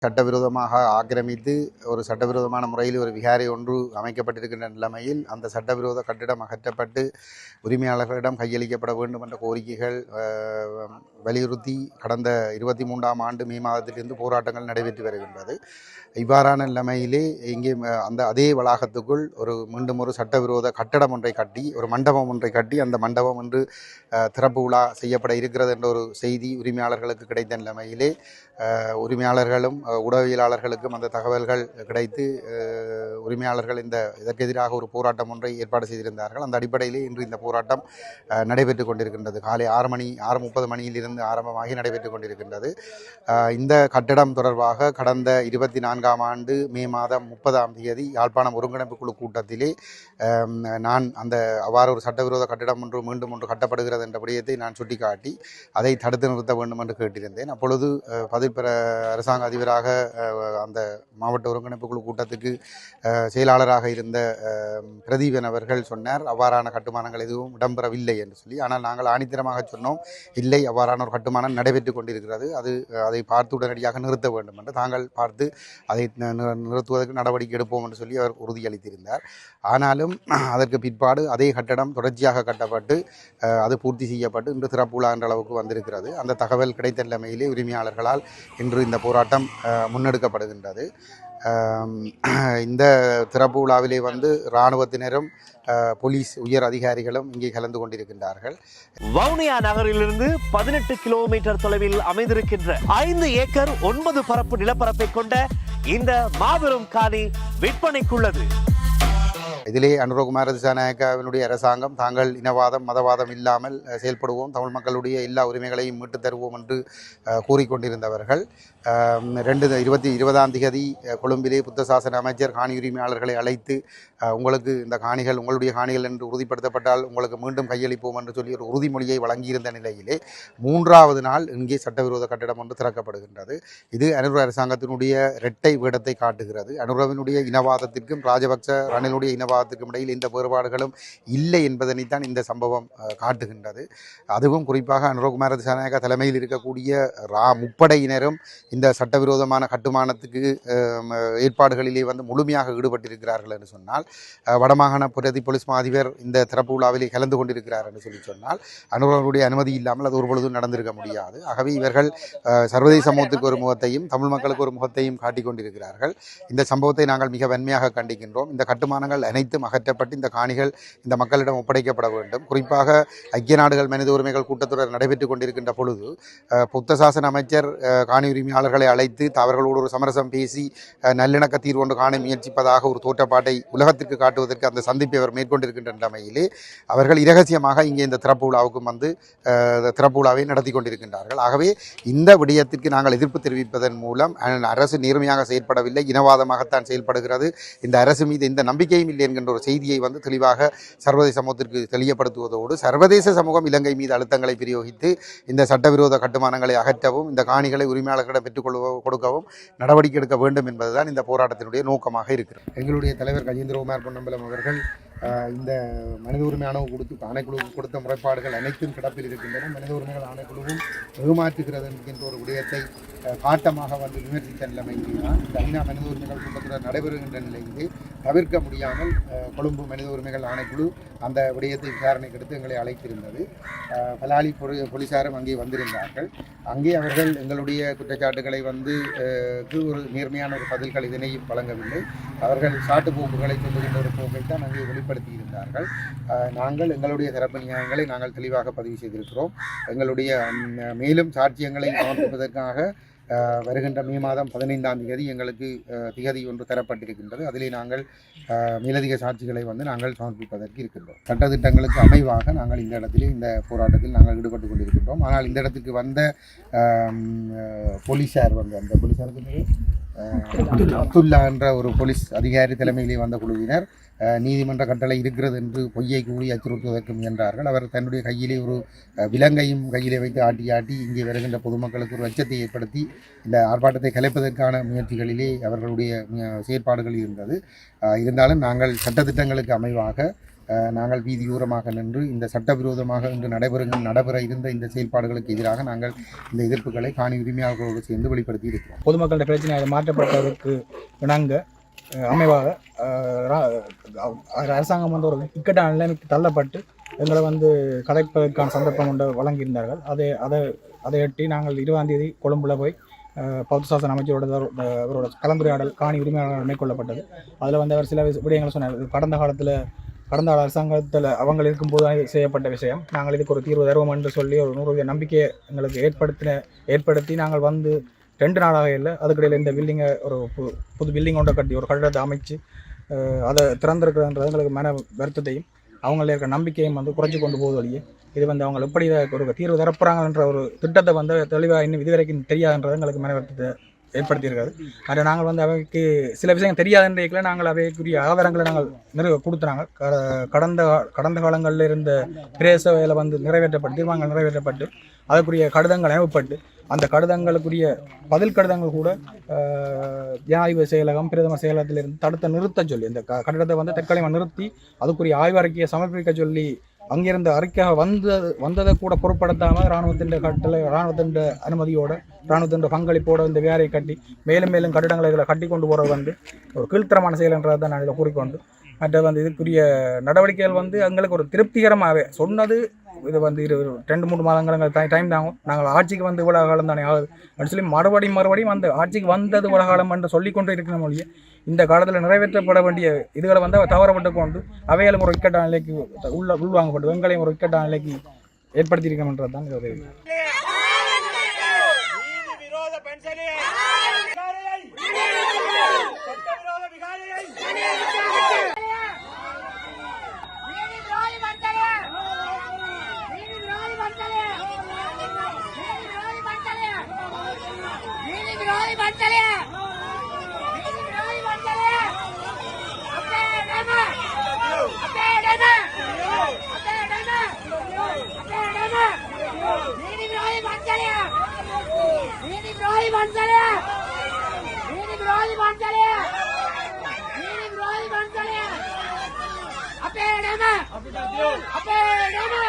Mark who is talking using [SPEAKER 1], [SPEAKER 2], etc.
[SPEAKER 1] சட்டவிரோதமாக ஆக்கிரமித்து ஒரு சட்டவிரோதமான முறையில் ஒரு விகாரை ஒன்று அமைக்கப்பட்டிருக்கின்ற நிலைமையில் அந்த சட்டவிரோத கட்டிடம் அகற்றப்பட்டு உரிமையாளர்களிடம் கையளிக்கப்பட வேண்டும் என்ற கோரிக்கைகள் வலியுறுத்தி கடந்த 23ஆம் ஆண்டு மே மாதத்திலிருந்து போராட்டங்கள் நடைபெற்று வருகின்றது. இவ்வாறான நிலைமையிலே இங்கே அந்த அதே வளாகத்துக்குள் மீண்டும் ஒரு சட்டவிரோத கட்டடம் ஒன்றை கட்டி ஒரு மண்டபம் ஒன்றை கட்டி அந்த மண்டபம் என்று திறப்பு விழா செய்யப்பட இருக்கிறது என்ற ஒரு செய்தி உரிமையாளர்களுக்கு கிடைத்த நிலைமையிலே உரிமையாளர்களும் ஊடகவியலாளர்களுக்கும் அந்த தகவல்கள் கிடைத்து உரிமையாளர்கள் இதற்கு எதிராக ஒரு போராட்டம் ஒன்றை ஏற்பாடு செய்திருந்தார்கள். அந்த அடிப்படையிலே இன்று இந்த போராட்டம் நடைபெற்று கொண்டிருக்கின்றது. காலை 6:30 மணியிலிருந்து ஆரம்பமாகி நடைபெற்று கொண்டிருக்கின்றது. இந்த கட்டடம் தொடர்பாக கடந்த 24ஆம் ஆண்டு மே மாதம் 30ஆம் தேதி யாழ்ப்பாணம் ஒருங்கிணைப்பு குழு கூட்டத்திலே நான் அவ்வாறு ஒரு சட்டவிரோத கட்டிடம் மீண்டும் ஒன்று கட்டப்படுகிறது என்ற விடயத்தை நான் சுட்டிக்காட்டி அதை தடுத்து நிறுத்த வேண்டும் என்று கேட்டிருந்தேன். அப்பொழுது பதில் அரசாங்க அதிபராக அந்த மாவட்ட ஒருங்கிணைப்பு குழு கூட்டத்துக்கு செயலாளராக இருந்த பிரதீபன் அவர்கள் சொன்னார், அவ்வாறான கட்டுமானங்கள் எதுவும் இடம்பெறவில்லை என்று சொல்லி. ஆனால் நாங்கள் ஆணித்தரமாக சொன்னோம், இல்லை, அவ்வாறான ஒரு கட்டுமானம் நடைபெற்று கொண்டிருக்கிறது, அதை பார்த்து உடனடியாக நிறுத்த வேண்டும் என்று. தாங்கள் பார்த்து அதை நிறுத்துவதற்கு நடவடிக்கை எடுப்போம் என்று சொல்லி அவர் உறுதியளித்திருந்தார். ஆனாலும் அதற்கு பிற்பாடு அதே கட்டடம் தொடர்ச்சியாக கட்டப்பட்டு அது பூர்த்தி செய்யப்பட்டு இன்று திறப்பு விழா என்ற அளவுக்கு வந்திருக்கிறது. அந்த தகவல் கிடைத்த நிலைமையிலே உரிமையாளர்களால் இன்று இந்த போராட்டம் முன்னெடுக்கப்படுகின்றது. இந்த திறப்பு விழாவிலே இராணுவத்தினரும் போலீஸ் உயர் அதிகாரிகளும் இங்கே கலந்து கொண்டிருக்கின்றார்கள்.
[SPEAKER 2] வவுனியா நகரிலிருந்து 18 கிலோமீட்டர் தொலைவில் அமைந்திருக்கின்ற 5 ஏக்கர் 9 பரப்பு நிலப்பரப்பை கொண்ட இந்த மாபெரும் காணி விற்பனைக்குள்ளது.
[SPEAKER 1] இதிலே அனுரகுமார திசாநாயக்கவினுடைய அரசாங்கம் தாங்கள் இனவாதம் மதவாதம் இல்லாமல் செயல்படுவோம், தமிழ் மக்களுடைய எல்லா உரிமைகளையும் மீட்டு தருவோம் என்று கூறிக்கொண்டிருந்தவர்கள் 20ஆம் தேதி கொழும்பிலே புத்த சாசன அமைச்சர் காணி உரிமையாளர்களை அழைத்து உங்களுக்கு இந்த காணிகள் உங்களுடைய காணிகள் என்று உறுதிப்படுத்தப்பட்டால் உங்களுக்கு மீண்டும் கையளிப்போம் என்று சொல்லி ஒரு உறுதிமொழியை வழங்கியிருந்த நிலையிலே 3வது நாள் இங்கே சட்டவிரோத கட்டிடம் ஒன்று திறக்கப்படுகின்றது. இது அனுர அரசாங்கத்தினுடைய இரட்டை வேடத்தை காட்டுகிறது. அனுரவினுடைய இனவாதத்திற்கும் ராஜபக்ச ரணிலுடைய இனவாதத்திற்கும் இடையில் எந்த வேறுபாடுகளும் இல்லை என்பதனைத்தான் இந்த சம்பவம் காட்டுகின்றது. அதுவும் குறிப்பாக அனுரகுமார திசாநாயக்க தலைமையில் இருக்கக்கூடிய முப்படையினரும் இந்த சட்டவிரோதமான கட்டுமானத்துக்கு ஏற்பாடுகளிலே முழுமையாக ஈடுபட்டிருக்கிறார்கள் என்று சொன்னால், வடமாகாண பிரதி போலீஸ் அதிபர் இந்த திறப்பு விழாவிலே கலந்து கொண்டிருக்கிறார் என்று சொன்னால் அனுரவருடைய அனுமதி இல்லாமல் அது ஒருபொழுதும் நடந்திருக்க முடியாது. ஆகவே இவர்கள் சர்வதேச சமூகத்துக்கு ஒரு முகத்தையும் தமிழ் மக்களுக்கு ஒரு முகத்தையும் காட்டிக் கொண்டிருக்கிறார்கள். இந்த சம்பவத்தை நாங்கள் மிக வன்மையாக கண்டிக்கின்றோம். இந்த கட்டுமானங்கள் அனைத்தும் அகற்றப்பட்டு இந்த காணிகள் இந்த மக்களிடம் ஒப்படைக்கப்பட வேண்டும். குறிப்பாக ஐக்கிய நாடுகள் மனித உரிமைகள் கூட்டத்தொடர் நடைபெற்றுக் கொண்டிருக்கின்ற பொழுது புத்த சாசன அமைச்சர் காணி உரிமையாளர்களை அழைத்து அவர்களோடு ஒரு சமரசம் பேசி நல்லிணக்க தீர்வு ஒன்று காண முயற்சிப்பதாக ஒரு தோற்றப்பாட்டை உலகத்திற்கு காட்டுவதற்கு அந்த சந்திப்பை அவர் மேற்கொண்டிருக்கின்ற நிலைமையிலே அவர்கள் இரகசியமாக இங்கே இந்த திறப்பு விழாவுக்கும் திறப்பு விழாவை நடத்தி கொண்டிருக்கின்றார்கள். ஆகவே இந்த விடயத்திற்கு நாங்கள் எதிர்ப்பு தெரிவிப்பதன் மூலம் அரசு நேர்மையாக செயல்படவில்லை, இனவாதமாகத்தான் செயல்படுகிறது, இந்த அரசு மீது எந்த நம்பிக்கையும் இல்லை என்கின்ற ஒரு செய்தியை தெளிவாக சர்வதேச சமூகத்திற்கு தெளிவுபடுத்துவதோடு சர்வதேச சமூகம் இலங்கை மீது அழுத்தங்களை பிரயோகித்து இந்த சட்டவிரோத கட்டுமானங்களை அகற்றவும் இந்த காணிகளை உரிமையாளர்களிடம் பெற்றுக் கொடுக்கவும் நடவடிக்கை எடுக்க வேண்டும் என்பதுதான் இந்த போராட்டத்தினுடைய நோக்கமாக இருக்கிறது. எங்களுடைய தலைவர் கஜேந்திரகுமார் பொன்னம்பலம் அவர்கள் இந்த மனித உரிமை ஆணைக்குழுவுக்கு கொடுத்த முறைப்பாடுகள் அனைத்தும் கிடப்பில் இருக்கின்றன. மனித உரிமைகள் ஆணைக்குழுவும் ஏமாற்றுகிறது என்கின்ற ஒரு விடயத்தை காட்டமாக விமர்சித்த நிலைமையில்தான் இந்த ஐநா மனித உரிமைகள் கூட்டத்தில் நடைபெறுகின்ற நிலையிலே தவிர்க்க முடியாமல் கொழும்பு மனித உரிமைகள் ஆணைக்குழு அந்த விடயத்தை விசாரணைக்கு எடுத்து எங்களை அழைத்திருந்தது. பலாலி போலீசாரும் அங்கே வந்திருந்தார்கள். அங்கே அவர்கள் எங்களுடைய குற்றச்சாட்டுகளை ஒரு நேர்மையான ஒரு பதில்கள் இதனையும் வழங்கவில்லை. அவர்கள் சாட்டுப்போக்குகளை சொல்லுகின்ற ஒரு போக்கைத்தான் அங்கே வெளிப்படுத்தியிருந்தார்கள். நாங்கள் எங்களுடைய தரப்பு நியாயங்களை நாங்கள் தெளிவாக பதிவு செய்திருக்கிறோம். எங்களுடைய மேலும் சாட்சியங்களை சமர்ப்பிப்பதற்காக வருகின்ற மே மாதம் 15ஆம் தேதி எங்களுக்கு திகதி ஒன்று தரப்பட்டிருக்கின்றது. அதிலே நாங்கள் மேலதிக சாட்சிகளை நாங்கள் சமர்ப்பிப்பதற்கு இருக்கின்றோம். சட்டத்திட்டங்களுக்கு அமைவாக நாங்கள் இந்த இடத்திலே இந்த போராட்டத்தில் நாங்கள் ஈடுபட்டு கொண்டிருக்கின்றோம். ஆனால் இந்த இடத்துக்கு வந்த போலீஸார் அந்த போலீஸாருக்கு அப்துல்லா என்ற ஒரு போலீஸ் அதிகாரி தலைமையிலே வந்த குழுவினர் நீதிமன்ற கட்டளை இருக்கிறது என்று பொய்யை கூறி அச்சுறுத்துவதற்கு முயன்றார்கள். அவர் தன்னுடைய கையிலே ஒரு விலங்கையும் கையிலே வைத்து ஆட்டி இங்கே வருகின்ற பொதுமக்களுக்கு ஒரு அச்சத்தை ஏற்படுத்தி இந்த ஆர்ப்பாட்டத்தை கலைப்பதற்கான முயற்சிகளிலே அவர்களுடைய செயற்பாடுகள் இருந்தது. இருந்தாலும் நாங்கள் சட்டத்திட்டங்களுக்கு அமைவாக நாங்கள் வீதியூரமாக நின்று இந்த சட்டவிரோதமாக இன்று நடைபெற இருந்த இந்த செயல்பாடுகளுக்கு எதிராக நாங்கள் இந்த எதிர்ப்புகளை காணி உரிமையாளர்களோடு சேர்ந்து வெளிப்படுத்தி இருக்கிறோம்.
[SPEAKER 3] பொதுமக்களோட பிரச்சனை அதை மாற்றப்பட்டதற்கு இணங்க அமைவாக அரசாங்கம் வந்து ஒரு இக்கட்டான நிலைமைக்கு தள்ளப்பட்டு எங்களை வந்து கலைப்பதற்கான சந்தர்ப்பம் ஒன்று வழங்கியிருந்தார்கள். அதை எட்டி நாங்கள் 20ஆம் தேதி கொழும்புல போய் பௌத்த சாசன அமைச்சரோட அவரோட கலந்துரையாடல் காணி உரிமையாளர்கள் மேற்கொள்ளப்பட்டது. அதில் வந்து அவர் சில விடயங்களை சொன்னார். கடந்த அரசாங்கத்தில் அவங்க இருக்கும்போது செய்யப்பட்ட விஷயம், நாங்கள் இதுக்கு ஒரு தீர்வு தருவோம் என்று சொல்லி ஒரு 100% நம்பிக்கையை எங்களுக்கு ஏற்படுத்தி நாங்கள் வந்து 2 நாளாக இல்லை, அதுக்கிடையில் இந்த பில்டிங்கை ஒரு புது பில்டிங் ஒன்றை கட்டி ஒரு கட்டடத்தை அமைச்சு அதை திறந்திருக்கிறன்றது எங்களுக்கு மன வருத்தத்தையும் அவங்கள இருக்கிற நம்பிக்கையும் வந்து குறைச்சி கொண்டு போகுது வழியே. இது வந்து அவங்க எப்படி ஒரு தீர்வு தரப்புறாங்கன்ற ஒரு திட்டத்தை வந்து தெளிவாக இன்னும் இதுவரைக்கும் தெரியாதுன்றது எங்களுக்கு மன வருத்தத்தை ஏற்படுத்தியிருக்காது. அதை நாங்கள் வந்து அவைக்கு சில விஷயம் தெரியாதுன்றதுல நாங்கள் அவைக்குரிய ஆதாரங்களை நாங்கள் கொடுத்துனாங்க. கடந்த காலங்களில் இருந்த பிரேச வேலை வந்து தீர்மானங்கள் நிறைவேற்றப்பட்டு அதற்குரிய கடிதங்கள் அனுப்பப்பட்டு அந்த கடிதங்களுக்குரிய பதில் கடிதங்கள் கூட ஜனாதிபதி செயலகம் பிரதமர் செயலகத்திலிருந்து தடுத்த நிறுத்த சொல்லி அந்த கட்டிடத்தை வந்து தற்காலிகமாக நிறுத்தி அதுக்குரிய ஆய்வு அறிக்கையை சமர்ப்பிக்க சொல்லி அங்கிருந்து அறிக்கையாக வந்ததை கூட பொருட்படுத்தாமல் இராணுவத்தின் அனுமதியோட இராணுவத்தின் பங்களிப்போடு இந்த வேலையை கட்டி மேலும் கட்டிடங்களை இதில் கட்டி கொண்டு போகிறது வந்து ஒரு கீழ்த்தரமான செயல் என்றதை தான் நான் இதில் கூறிக்கொண்டு மற்ற வந்து இதுக்குரிய நடவடிக்கைகள் வந்து எங்களுக்கு ஒரு திருப்திகரமாகவே சொன்னது. இது வந்து 2-3 மாதங்கள் டைம் தாங்க. நாங்கள் ஆட்சிக்கு வந்து இவ்வளவு காலம் தானே ஆகுது அப்படின்னு சொல்லி மறுபடியும் அந்த ஆட்சிக்கு வந்தது இவ்வளவு காலம் என்று சொல்லிக்கொண்டு இருக்கிற மொழியை இந்த காலத்தில் நிறைவேற்றப்பட வேண்டிய இதுகளை வந்து தவறப்பட்டு கொண்டு அவைகளும் ஒரு இக்கட்டான நிலைக்கு உள்வாங்கப்பட்டு எங்களையும் ஒரு இக்கட்டான நிலைக்கு ஏற்படுத்தியிருக்கோம்ன்றது தான் இது.
[SPEAKER 4] Apa